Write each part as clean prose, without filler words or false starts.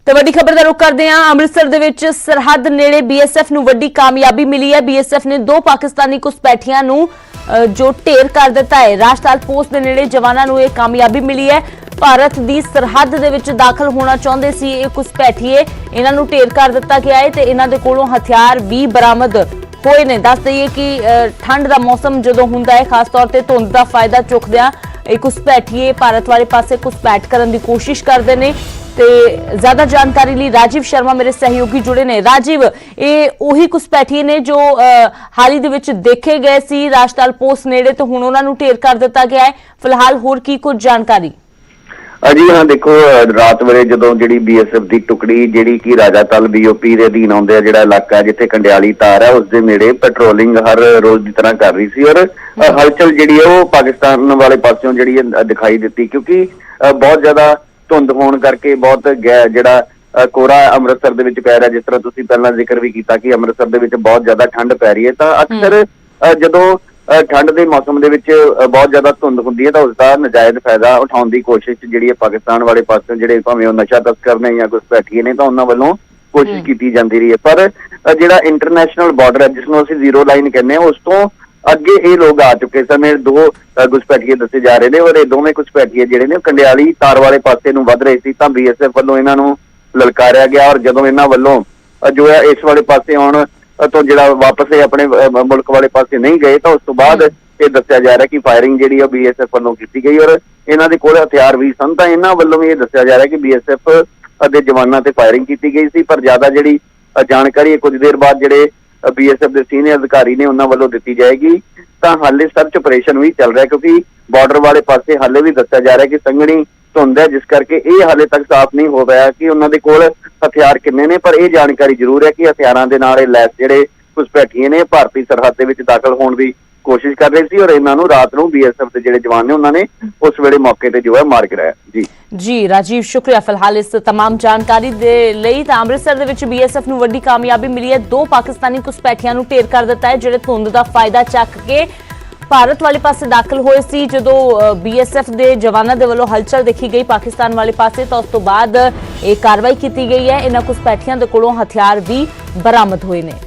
तो वड्डी खबर का रुख करते हैं। अमृतसर दे विच सरहद नेड़े बीएसएफ नूं वड्डी कामयाबी मिली है। बीएसएफ ने 2 पाकिस्तानी घुसपैठियां नूं जो ढेर कर दिता है। राजताल पोस्ट के नेड़े जवानां नूं यह कामयाबी मिली है। भारत की सरहद दे विच दाखिल होना चाहते सी ये घुसपैठिए, इन्हां नूं ढेर कर दिता गया है ते इन्हां दे कोलों हथियार भी बरामद होए ने। दस दईए कि ठंड का मौसम जदों हुंदा है, खास तौर पर धुंध का फायदा चुकदिआं घुसपैठिए भारत वाले पासे घुसपैठ करने की कोशिश करते हैं। ते ज्यादा जानकारी लिए राजीव शर्मा मेरे सहयोगी जुड़े ने। राजीव, ये उही घुसपैठिए ने जो हाल ही दे विच देखे गए सी राजताल पोस्ट नेड़े, तो हुण उन्हां नूं ढेर कर दिता गया है। फिलहाल होर की कुछ जानकारी? जी हाँ, देखो रात वेले जदों जिहड़ी बीएसएफ की टुकड़ी जिहड़ी कि राजातल बीओपी के अधीन आउंदा जिहड़ा इलाका जिथे कंडियाली तार है उसके नेड़े पेट्रोलिंग हर रोज की तरह कर रही सी और हलचल जिहड़ी है वो पाकिस्तान वाले पासों जिहड़ी दिखाई दी, क्योंकि बहुत ज्यादा धुंध होने करके बहुत जिहड़ा कोहरा अमृतसर दे विच पै रहा। जिस तरह तुसीं पहलां जिक्र भी किया कि अमृतसर दे विच बहुत ज्यादा ठंड पै रही है, तो अक्सर जदों ठंड के मौसम के बहुत ज्यादा धुंध होंदी है तो उसका नजायज फायदा उठाने की कोशिश जी पाकिस्तान वाले पासों जिहड़े भावें नशा तस्कर ने या घुसपैठिए ने तो उन्होंने वालों कोशिश की जाती रही है। पर जिहड़ा इंटरनेशनल बॉर्डर है जिसनों असीं जीरो लाइन कहने उस तो अगे ये लोग आ चुके सन। 2 घुसपैठिए दसे जा रहे हैं और ये दोवें घुसपैठिए जिहड़े ने कंडियाली तार वाले पासे नूं वध रहे सी तां बीएसएफ वालों इन्हां नूं ललकारिया गया और जदों इन्हां वालों जो है इस वाले पासे आउण तो जिहड़ा वापस अपने मुल्क वाले पासे नहीं गए तो उस तो बाद ये दस्सिया जा रहा है कि फायरिंग जिहड़ी है बीएसएफ वालों की गई और इन्हां दे कोल हथियार भी सन। तां इन्हां वालों भी ये दस्सिया जा रहा है कि बीएसएफ दे जवानां ते फायरिंग की गई सी। पर ज्यादा जिहड़ी जानकारी कुछ देर बाद जिहड़े बीएसएफ के सीनियर अधिकारी ने उन्होंने वालों दी जाएगी। तो हाले सर्च ऑपरेशन भी चल रहा है क्योंकि बॉर्डर वाले पासे हाले भी दस्सिया जा रहा है कि संघनी धुंध है जिस करके ये हाले तक साफ नहीं हो पाया कि उन्होंने कोल हथियार किन्ने ने। पर यह जानकारी जरूर है कि हथियारों के नाल लैस जिहड़े घुसपैठिए ने भारतीय सरहद के विच दाखिल होने की कोशिश कर रहे सी और इन्हां नूं रात नूं बीएसएफ के जिहड़े जवान ने उन्होंने उस वेले मौके ते जो है मार गिराया। जी राजीव, शुक्रिया फिलहाल इस तमाम जानकारी दे लई। तां अमृतसर दे विच बीएसएफ नूं वड्डी कामयाबी मिली है। 2 पाकिस्तानी घुसपैठियां नूं ढेर कर दिता है जिहड़े धुंध का फायदा चक के भारत वाले पासे दाखिल होए सी। जदों बीएसएफ के जवानों के वालों हलचल देखी गई पाकिस्तान वाले पासे तो उस तो बाद एक कार्रवाई की गई है। इन्हां घुसपैठियां दे कोलों हथियार भी बरामद होए ने।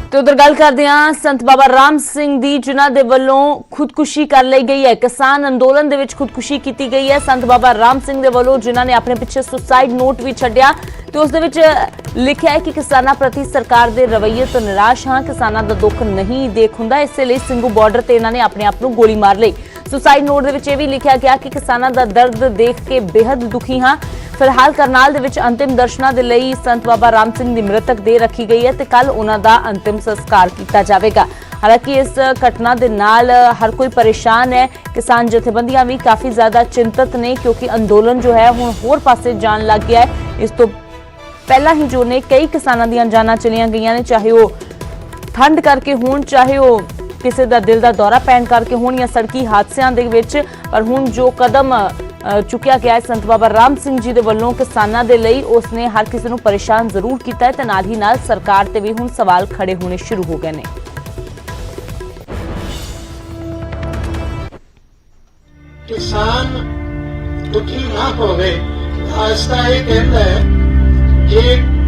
तो उधर गल करते हैं संत बाबा राम सिंह दी जिन्हां दे वल्लों खुदकुशी कर ली गई है। किसान अंदोलन दे विच खुदकुशी की गई है। संत बाबा राम सिंह दे वल्लों जिन्हां ने अपने पिछे सुसाइड नोट भी छड्डिया तो उस दे विच लिखिया है कि किसानां प्रति सरकार दे रवैये तो निराश हाँ, किसानां दा दुख नहीं देख हुंदा, इसलिए सिंघू बॉर्डर ते इन्हां ने अपने आप नूं गोली मार लई। सुसाइड नोट दे विच यह भी लिखिया गया कि किसानां दा दर्द देख के बेहद दुखी हाँ। फिलहाल करनाल दे विच अंतिम दर्शनां दे लई संत बाबा राम सिंह दी मृतक देह रखी गई है ते कल उन्हां दा अंतिम संस्कार किया जाएगा। हालांकि इस घटना दे नाल हर कोई परेशान है। किसान जथेबंदियां भी काफी ज्यादा चिंतित ने क्योंकि अंदोलन जो है हुण होर पासे जान लग गया है। इस तो पहला ही जो ने कई किसानां दीयां जानां चलियां गईयां ने, चाहे वो ठंड करके होण, चाहे वो किसी का दिल का दौरा पैण करके होण या सड़की हादसियां दे विच। पर हुण जो कदम चुकिया गया है संत बाबा राम सिंह जी दे वल्लों किसानां दे लई उसने हर किसी नूं परेशान जरूर किया है ते नाल ही नाल सरकार ते भी हुण सवाल खड़े होने शुरू हो गए ने। किसान दुखी ना होवे, आस्था ये कहता है कि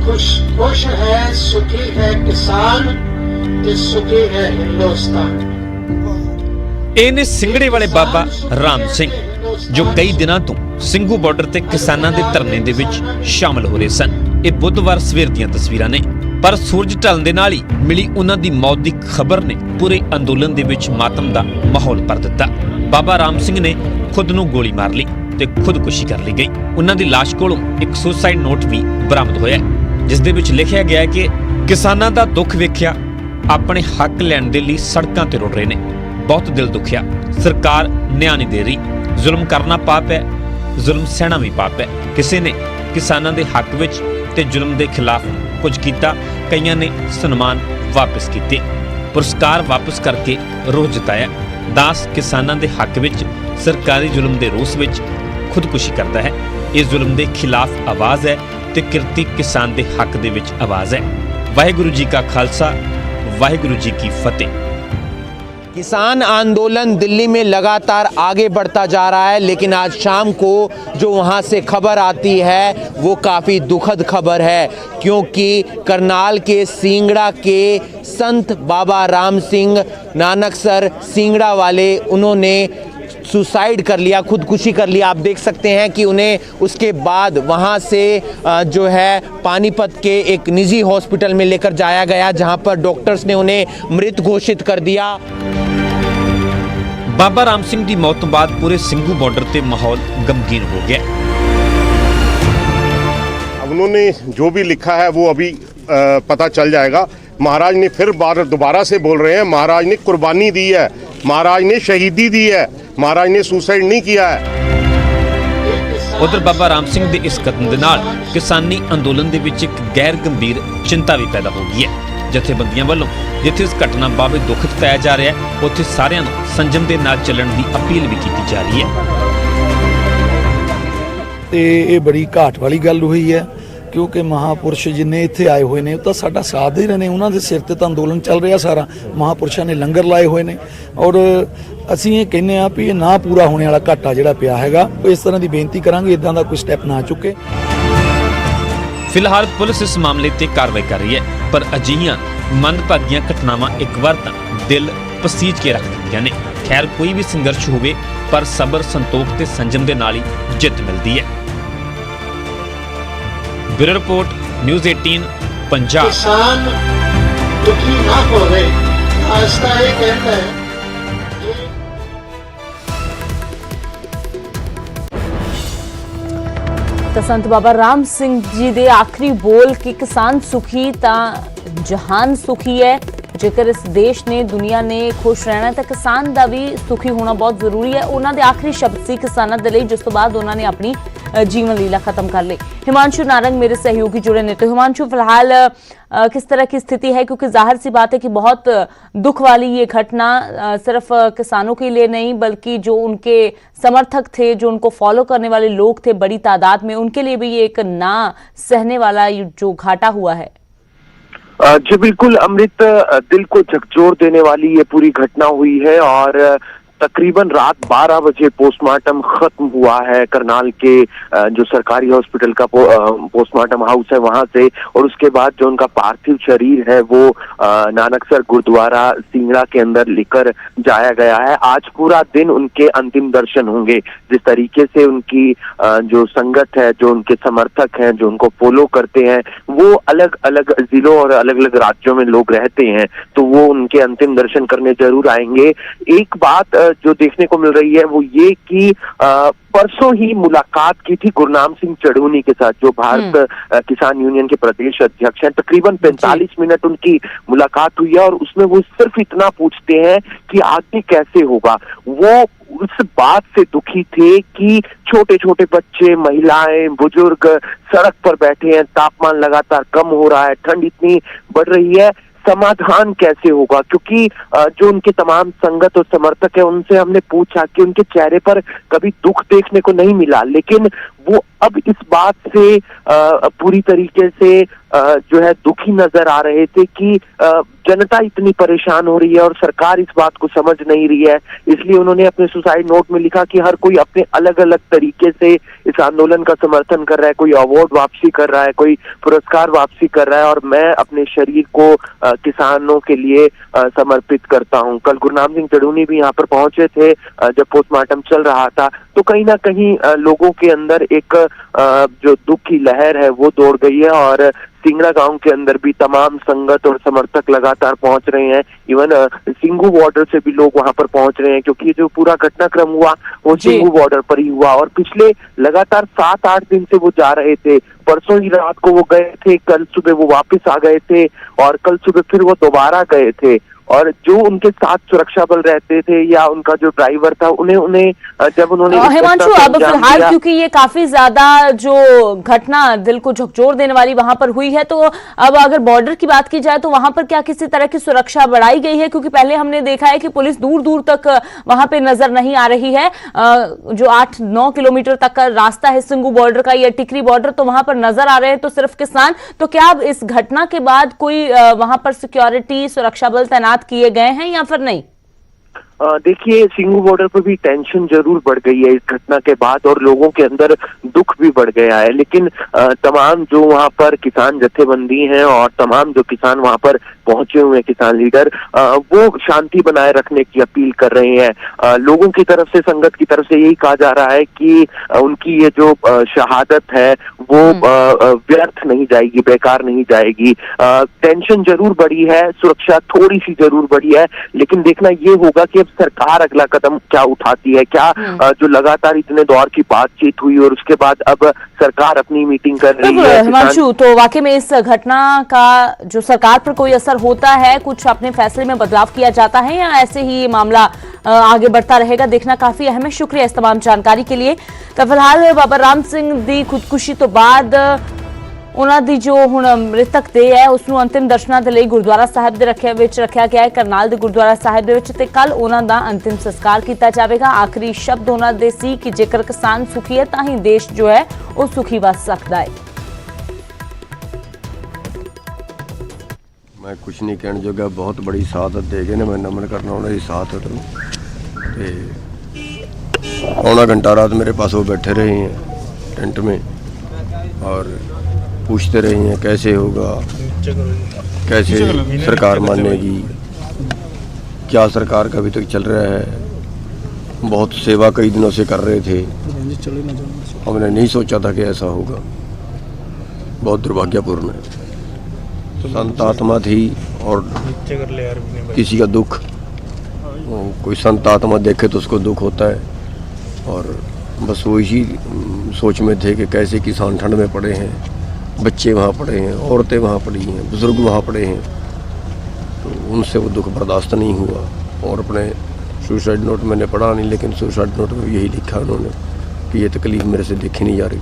खुश है सुखी है किसान ते सुखी है हिंदुस्तान। इन्हें सिंगड़े वाले बाबा राम सिंह जो कई दिनों तो ਸਿੰਘੂ बॉर्डर ते किसानां दे धरने दे विच शामिल हो रहे सन। ये बुधवार सवेर दीयां तस्वीरां ने, पर सूरज ढलण दे नाल ही मिली उन्हां दी मौत दी खबर ने पूरे अंदोलन दे विच मातम दा माहौल भर दिता। बाबा राम सिंह ने खुद नूं गोली मार ली ते खुदकुशी कर ली गई। उन्हां दी लाश कोलों एक सुसाइड नोट भी बरामद होया जिस दे विच लिखिया गया है कि किसानां दा दुख वेखिया अपने हक लैण दे लई सड़कां ते रुड़ रहे ने, बहुत दिल दुखिया, सरकार न्याय नहीं दे रही, जुल्म करना पाप है, जुल्म सहना भी पाप है। किसी ने किसानां दे हक विच ते जुल्म दे खिलाफ कुछ किया, कईयां ने सन्मान वापस किए, पुरस्कार वापस करके रोह जताया। दास किसानां दे हक विच सरकारी जुल्म दे रोस विच खुदकुशी करता है। इस जुल्म दे खिलाफ आवाज़ है ते किरती किसान दे हक दे विच आवाज़ है। वाहिगुरू जी का खालसा, वाहिगुरू जी की फतेह। किसान आंदोलन दिल्ली में लगातार आगे बढ़ता जा रहा है, लेकिन आज शाम को जो वहां से खबर आती है वो काफ़ी दुखद खबर है, क्योंकि करनाल के सिंगड़ा के संत बाबा राम सिंह नानकसर सिंगड़ा वाले उन्होंने सुसाइड कर लिया, खुदकुशी कर लिया। आप देख सकते हैं कि उन्हें उसके बाद वहां से जो है पानीपत के एक निजी हॉस्पिटल में लेकर जाया गया, जहां पर डॉक्टर्स ने उन्हें मृत घोषित कर दिया। बाबा राम सिंह की मौत तो बाद पूरे सिंघू बॉर्डर ते माहौल गमगीन हो गया। अब उन्होंने जो भी लिखा है वो अभी पता चल जाएगा। महाराज ने फिर दोबारा से बोल रहे हैं, महाराज ने कुर्बानी दी है, महाराज ने शहीदी दी है, महाराज ने सुसाइड नहीं किया है। उधर बाबा राम सिंह ਦੇ ਇਸ ਕਦਮ ਦੇ ਨਾਲ ਕਿਸਾਨੀ ਅੰਦੋਲਨ ਦੇ ਵਿੱਚ ਇੱਕ ਗੈਰ ਗੰਭੀਰ ਚਿੰਤਾ ਵੀ ਪੈਦਾ ਹੋ ਗਈ ਹੈ। ਜਥੇਬੰਦੀਆਂ ਵੱਲੋਂ ਜਿੱਥੇ ਇਸ ਘਟਨਾ ਬਾਬਤ ਦੁੱਖ ਜਤਾਇਆ ਜਾ ਰਿਹਾ ਹੈ, ਉੱਥੇ ਸਾਰਿਆਂ ਨੂੰ ਸੰਜਮ ਦੇ ਨਾਲ ਚੱਲਣ ਦੀ ਅਪੀਲ ਵੀ ਕੀਤੀ ਜਾ ਰਹੀ ਹੈ। ਤੇ ਇਹ ਬੜੀ ਘਾਟ ਵਾਲੀ ਗੱਲ ਹੋਈ ਹੈ, ਕਿਉਂਕਿ ਮਹਾਪੁਰਸ਼ ਜਿੰਨੇ ਇੱਥੇ ਆਏ ਹੋਏ ਨੇ ਉਹ ਤਾਂ ਸਾਡਾ ਸਾਥ ਦੇ ਰਹੇ ਨੇ, ਉਹਨਾਂ ਦੇ ਸਿਰ ਤੇ ਤਾਂ ਅੰਦੋਲਨ ਚੱਲ ਰਿਹਾ ਸਾਰਾ। ਮਹਾਪੁਰਸ਼ਾਂ ਨੇ ਲੰਗਰ ਲਾਏ ਹੋਏ ਨੇ ਔਰ ਅਸੀਂ ਇਹ ਕਹਿੰਦੇ ਆ ਵੀ ਇਹ ਨਾ ਪੂਰਾ ਹੋਣੇ ਵਾਲਾ ਘਾਟਾ ਜਿਹੜਾ ਪਿਆ ਹੈਗਾ, ਇਸ ਤਰ੍ਹਾਂ ਦੀ ਬੇਨਤੀ ਕਰਾਂਗੇ ਇਦਾਂ ਦਾ ਕੋਈ ਸਟੈਪ ਨਾ ਚੁੱਕੇ। ਫਿਲਹਾਲ ਪੁਲਿਸ ਇਸ ਮਾਮਲੇ ਤੇ ਕਾਰਵਾਈ ਕਰ ਰਹੀ ਹੈ, ਪਰ ਅਜਿਹੀਆਂ ਮੰਦਭਾਗੀਆਂ ਘਟਨਾਵਾਂ ਇੱਕ ਵਾਰ ਤਾਂ ਦਿਲ ਪਸੀਜ ਕੇ ਰੱਖ ਦਿੰਦੀਆਂ ਨੇ। ਖੈਰ ਕੋਈ ਵੀ ਸੰਘਰਸ਼ ਹੋਵੇ, ਪਰ ਸਬਰ, ਸੰਤੋਖ ਤੇ ਸੰਜਮ ਦੇ ਨਾਲ ਹੀ ਜਿੱਤ ਮਿਲਦੀ ਹੈ। Bureau report news 18 Punjab. किसान दुखी ना होवे, रास्ता ये कहता है ਤਾਂ ਸੰਤ ਬਾਬਾ ਰਾਮ ਸਿੰਘ ਜੀ ਦੇ ਆਖਰੀ ਬੋਲ ਕਿ ਕਿਸਾਨ ਸੁਖੀ ਤਾਂ ਜਹਾਨ ਸੁਖੀ ਹੈ। ਜੇਕਰ ਇਸ ਦੇਸ਼ ਨੇ ਦੁਨੀਆ ਨੇ ਖੁਸ਼ ਰਹਿਣਾ ਤਾਂ ਕਿਸਾਨ ਦਾ ਵੀ ਸੁਖੀ ਹੋਣਾ ਬਹੁਤ ਜ਼ਰੂਰੀ ਹੈ। ਉਹਨਾਂ ਦੇ ਆਖਰੀ ਸ਼ਬਦ ਸੀ ਕਿਸਾਨਾਂ ਦੇ ਲਈ, ਜਿਸ ਤੋਂ ਬਾਅਦ ਉਹਨਾਂ ਨੇ ਆਪਣੀ जीवन लीला खत्म कर ली। हिमांशु नारंग मेरे सहयोगी जुड़े ने। तो हिमांशु, फिलहाल किस तरह की स्थिति है, क्योंकि जाहिर सी बात है कि बहुत दुख वाली ये घटना सिर्फ किसानों के लिए नहीं बल्कि जो उनके समर्थक थे, जो उनको फॉलो करने वाले लोग थे बड़ी तादाद में, उनके लिए भी ये एक ना सहने वाला जो घाटा हुआ है। जी बिल्कुल अमृत, दिल को झकझोर देने वाली ये पूरी घटना हुई है और तकरीबन रात 12 बजे पोस्टमार्टम खत्म हुआ है करनाल के जो सरकारी हॉस्पिटल का पोस्टमार्टम हाउस है वहां से। और उसके बाद जो उनका पार्थिव शरीर है वो नानकसर गुरुद्वारा सिंगड़ा के अंदर लेकर जाया गया है। आज पूरा दिन उनके अंतिम दर्शन होंगे। जिस तरीके से उनकी जो संगत है, जो उनके समर्थक हैं, जो उनको फॉलो करते हैं, वो अलग अलग जिलों और अलग अलग राज्यों में लोग रहते हैं, तो वो उनके अंतिम दर्शन करने जरूर आएंगे। एक बात जो देखने को मिल रही है वो ये कि परसों ही मुलाकात की थी गुरनाम सिंह चढ़ूनी के साथ, जो भारत किसान यूनियन के प्रदेश अध्यक्ष हैं। तकरीबन 45 मिनट उनकी मुलाकात हुई है और उसमें वो सिर्फ इतना पूछते हैं कि आगे कैसे होगा। वो उस बात से दुखी थे कि छोटे छोटे बच्चे, महिलाएं, बुजुर्ग सड़क पर बैठे हैं, तापमान लगातार कम हो रहा है, ठंड इतनी बढ़ रही है, समाधान कैसे होगा। क्योंकि जो उनके तमाम संगत और समर्थक है उनसे हमने पूछा कि उनके चेहरे पर कभी दुख देखने को नहीं मिला, लेकिन वो अब इस बात से पूरी तरीके से जो है दुखी नजर आ रहे थे कि जनता इतनी परेशान हो रही है और सरकार इस बात को समझ नहीं रही है। इसलिए उन्होंने अपने सुसाइड नोट में लिखा कि हर कोई अपने अलग अलग तरीके से इस आंदोलन का समर्थन कर रहा है, कोई अवार्ड वापसी कर रहा है, कोई पुरस्कार वापसी कर रहा है, और मैं अपने शरीर को किसानों के लिए समर्पित करता हूं। कल गुरनाम सिंह चढ़ूनी भी यहाँ पर पहुंचे थे जब पोस्टमार्टम चल रहा था, तो कहीं ना कहीं लोगों के अंदर एक जो दुख की लहर है वो दौड़ गई है और सिंगड़ा गांव के अंदर भी तमाम संगत और समर्थक लगातार पहुंच रहे हैं। इवन सिंघू बॉर्डर से भी लोग वहां पर पहुंच रहे हैं, क्योंकि जो पूरा घटनाक्रम हुआ वो सिंघू बॉर्डर पर ही हुआ और पिछले लगातार 7-8 दिन से वो जा रहे थे। परसों ही रात को वो गए थे, कल सुबह वो वापस आ गए थे और कल सुबह फिर वो दोबारा गए थे। और जो उनके साथ सुरक्षा बल रहते थे या उनका जो ड्राइवर था, उन्हें जब उन्होंने हिमांशु, अब फिलहाल क्योंकि ये काफी ज्यादा जो घटना दिल को झकझोर देने वाली वहां पर हुई है, तो अब अगर बॉर्डर की बात की जाए तो वहां पर क्या किसी तरह की सुरक्षा बढ़ाई गई है? क्योंकि पहले हमने देखा है कि पुलिस दूर दूर तक वहां पे नजर नहीं आ रही है। जो 8-9 किलोमीटर तक का रास्ता है सिंघू बॉर्डर का या टिकरी बॉर्डर, तो वहां पर नजर आ रहे हैं तो सिर्फ किसान। तो क्या अब इस घटना के बाद कोई वहां पर सिक्योरिटी, सुरक्षा बल तैनात किए गए हैं या फिर नहीं? देखिए, सिंघू बॉर्डर पर भी टेंशन जरूर बढ़ गई है इस घटना के बाद और लोगों के अंदर दुख भी बढ़ गया है, लेकिन तमाम जो वहां पर किसान जत्थेबंदी हैं और तमाम जो किसान वहां पर पहुंचे हुए किसान लीडर, वो शांति बनाए रखने की अपील कर रहे हैं। लोगों की तरफ से, संगत की तरफ से यही कहा जा रहा है कि उनकी ये जो शहादत है वो व्यर्थ नहीं जाएगी, बेकार नहीं जाएगी। टेंशन जरूर बढ़ी है, सुरक्षा थोड़ी सी जरूर बढ़ी है, लेकिन देखना ये होगा कि अब सरकार अगला कदम क्या उठाती है। क्या जो लगातार इतने दौर की बातचीत हुई और उसके बाद अब सरकार अपनी मीटिंग कर रही है। हिमांशु, तो वाकई में इस घटना का जो सरकार पर कोई असर होता है, कुछ अपने फैसले में बदलाव किया जाता है या ऐसे ही ये मामला आगे बढ़ता रहेगा, देखना काफी अहम है। शुक्रिया इस तमाम जानकारी के लिए। तो फिलहाल बाबा राम सिंह दी खुदकुशी तो बाद ਉਹਨਾਂ ਦੀ ਜੋ ਹੁਣ ਮ੍ਰਿਤਕ ਦੇ ਹੈ ਉਸ ਨੂੰ ਅੰਤਿਮ ਦਰਸ਼ਨਾਂ ਦੇ ਲਈ ਗੁਰਦੁਆਰਾ ਸਾਹਿਬ ਦੇ ਰੱਖਿਆ ਗਿਆ ਹੈ ਕਰਨਾਲ ਦੇ ਗੁਰਦੁਆਰਾ ਸਾਹਿਬ ਦੇ ਵਿੱਚ, ਤੇ ਕੱਲ ਉਹਨਾਂ ਦਾ ਅੰਤਿਮ ਸੰਸਕਾਰ ਕੀਤਾ ਜਾਵੇਗਾ। ਆਖਰੀ ਸ਼ਬਦ ਉਹਨਾਂ ਦੇ ਸੀ ਕਿ ਜੇਕਰ ਕਿਸਾਨ ਸੁਖੀ ਹੈ ਤਾਂ ਹੀ ਦੇਸ਼ ਜੋ ਹੈ ਉਹ ਸੁਖੀ ਵਸ ਸਕਦਾ ਹੈ। मैं कुछ नहीं कहने जोगा, बहुत बड़ी शहादत दे गए ने, मैं नमन करना उन्हें शहादत नूं। ते पौना घंटा रात मेरे पास वो बैठे रहे हैं टेंट में और पूछते रहे हैं कैसे होगा, कैसे सरकार मानेगी, क्या सरकार का अभी तक चल रहा है। बहुत सेवा कई दिनों से कर रहे थे, हमने नहीं सोचा था कि ऐसा होगा। बहुत दुर्भाग्यपूर्ण है। संत आत्मा थी और किसी का दुख, कोई संत आत्मा देखे तो उसको दुख होता है, और बस वो इसी सोच में थे कि कैसे किसान ठंड में पड़े हैं, बच्चे वहाँ पड़े हैं, औरतें वहाँ पड़ी हैं, बुज़ुर्ग वहाँ पड़े हैं, तो उनसे वो दुख बर्दाश्त नहीं हुआ। और अपने सुसाइड नोट मैंने पढ़ा नहीं, लेकिन सुसाइड नोट में यही लिखा उन्होंने कि ये तकलीफ़ मेरे से देखी नहीं जा रही।